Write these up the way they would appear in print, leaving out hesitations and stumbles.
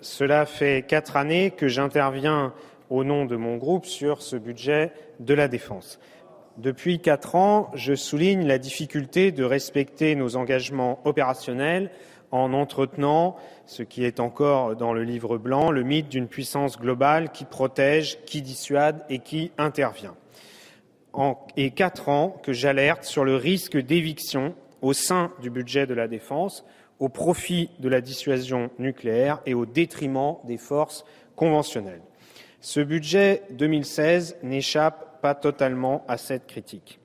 cela fait 4 années que j'interviens au nom de mon groupe sur ce budget de la défense. Depuis 4 ans, je souligne la difficulté de respecter nos engagements opérationnels en entretenant, ce qui est encore dans le livre blanc, le mythe d'une puissance globale qui protège, qui dissuade et qui intervient. Et 4 ans que j'alerte sur le risque d'éviction au sein du budget de la défense, au profit de la dissuasion nucléaire et au détriment des forces conventionnelles. Ce budget 2016 n'échappe pas totalement à cette critique.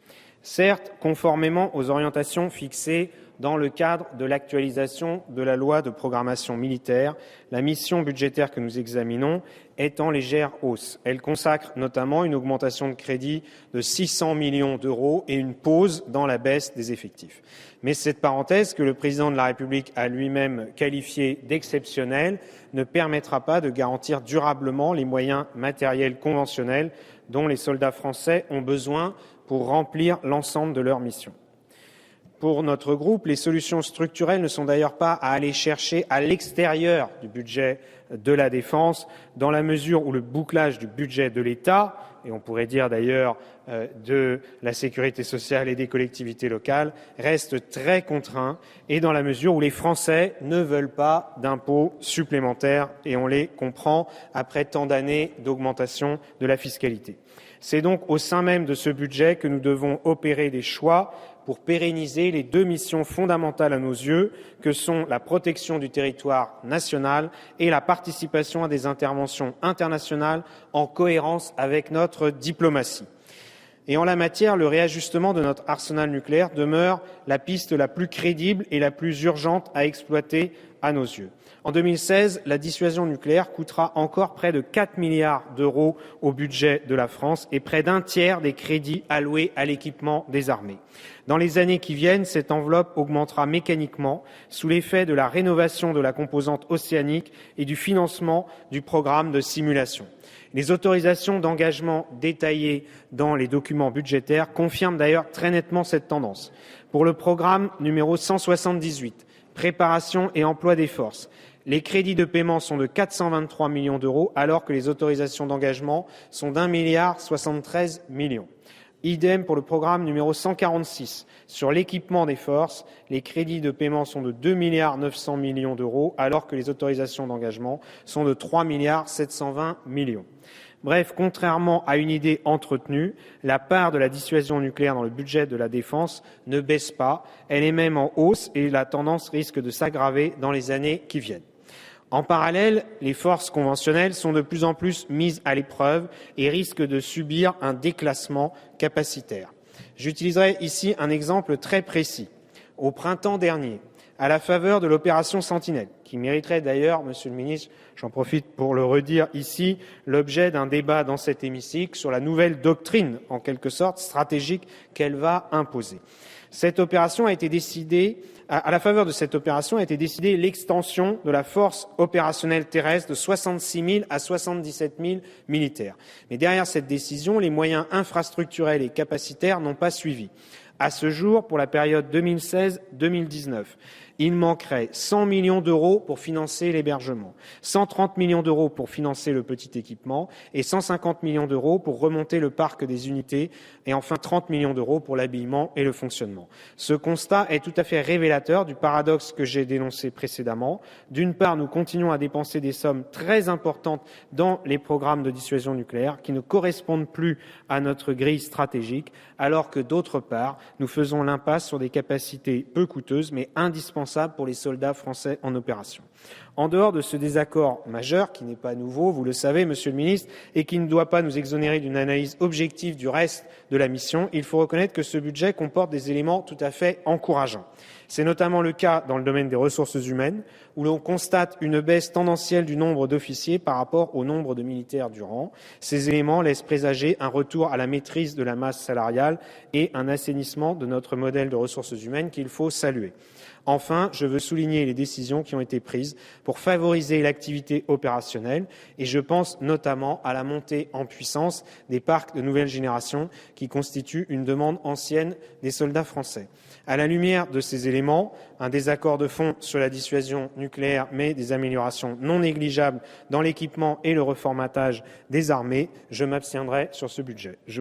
Certes, conformément aux orientations fixées dans le cadre de l'actualisation de la loi de programmation militaire, la mission budgétaire que nous examinons est en légère hausse. Elle consacre notamment une augmentation de crédit de 600 millions d'euros et une pause dans la baisse des effectifs. Mais cette parenthèse, que le président de la République a lui-même qualifiée d'exceptionnelle, ne permettra pas de garantir durablement les moyens matériels conventionnels dont les soldats français ont besoin pour remplir l'ensemble de leur mission. Pour notre groupe, les solutions structurelles ne sont d'ailleurs pas à aller chercher à l'extérieur du budget de la défense, dans la mesure où le bouclage du budget de l'État, et on pourrait dire d'ailleurs de la sécurité sociale et des collectivités locales, reste très contraint, et dans la mesure où les Français ne veulent pas d'impôts supplémentaires, et on les comprend après tant d'années d'augmentation de la fiscalité. C'est donc au sein même de ce budget que nous devons opérer des choix pour pérenniser les 2 missions fondamentales à nos yeux, que sont la protection du territoire national et la participation à des interventions internationales en cohérence avec notre diplomatie. Et en la matière, le réajustement de notre arsenal nucléaire demeure la piste la plus crédible et la plus urgente à exploiter à nos yeux. En 2016, la dissuasion nucléaire coûtera encore près de 4 milliards d'euros au budget de la France et près d'un tiers des crédits alloués à l'équipement des armées. Dans les années qui viennent, cette enveloppe augmentera mécaniquement sous l'effet de la rénovation de la composante océanique et du financement du programme de simulation. Les autorisations d'engagement détaillées dans les documents budgétaires confirment d'ailleurs très nettement cette tendance. Pour le programme numéro 178, préparation et emploi des forces, les crédits de paiement sont de 423 millions d'euros, alors que les autorisations d'engagement sont d'1,73 milliard. Idem pour le programme numéro 146. Sur l'équipement des forces, les crédits de paiement sont de 2,9 milliards d'euros, alors que les autorisations d'engagement sont de 3,720 millions. Bref, contrairement à une idée entretenue, la part de la dissuasion nucléaire dans le budget de la défense ne baisse pas, elle est même en hausse et la tendance risque de s'aggraver dans les années qui viennent. En parallèle, les forces conventionnelles sont de plus en plus mises à l'épreuve et risquent de subir un déclassement capacitaire. J'utiliserai ici un exemple très précis. Au printemps dernier, à la faveur de l'opération Sentinelle, qui mériterait d'ailleurs, Monsieur le Ministre, j'en profite pour le redire ici, l'objet d'un débat dans cet hémicycle sur la nouvelle doctrine, en quelque sorte, stratégique qu'elle va imposer. Cette opération a été décidée, à la faveur de cette opération a été décidée l'extension de la force opérationnelle terrestre de 66 000 à 77 000 militaires. Mais derrière cette décision, les moyens infrastructurels et capacitaires n'ont pas suivi. À ce jour, pour la période 2016-2019, il manquerait 100 millions d'euros pour financer l'hébergement, 130 millions d'euros pour financer le petit équipement et 150 millions d'euros pour remonter le parc des unités et enfin 30 millions d'euros pour l'habillement et le fonctionnement. Ce constat est tout à fait révélateur du paradoxe que j'ai dénoncé précédemment. D'une part, nous continuons à dépenser des sommes très importantes dans les programmes de dissuasion nucléaire qui ne correspondent plus à notre grille stratégique, alors que d'autre part, nous faisons l'impasse sur des capacités peu coûteuses mais indispensables pour les soldats français en opération. En dehors de ce désaccord majeur, qui n'est pas nouveau, vous le savez, Monsieur le Ministre, et qui ne doit pas nous exonérer d'une analyse objective du reste de la mission, il faut reconnaître que ce budget comporte des éléments tout à fait encourageants. C'est notamment le cas dans le domaine des ressources humaines, où l'on constate une baisse tendancielle du nombre d'officiers par rapport au nombre de militaires du rang. Ces éléments laissent présager un retour à la maîtrise de la masse salariale et un assainissement de notre modèle de ressources humaines qu'il faut saluer. Enfin, je veux souligner les décisions qui ont été prises pour favoriser l'activité opérationnelle et je pense notamment à la montée en puissance des parcs de nouvelle génération qui constituent une demande ancienne des soldats français. À la lumière de ces éléments, un désaccord de fond sur la dissuasion nucléaire, mais des améliorations non négligeables dans l'équipement et le reformatage des armées, je m'abstiendrai sur ce budget.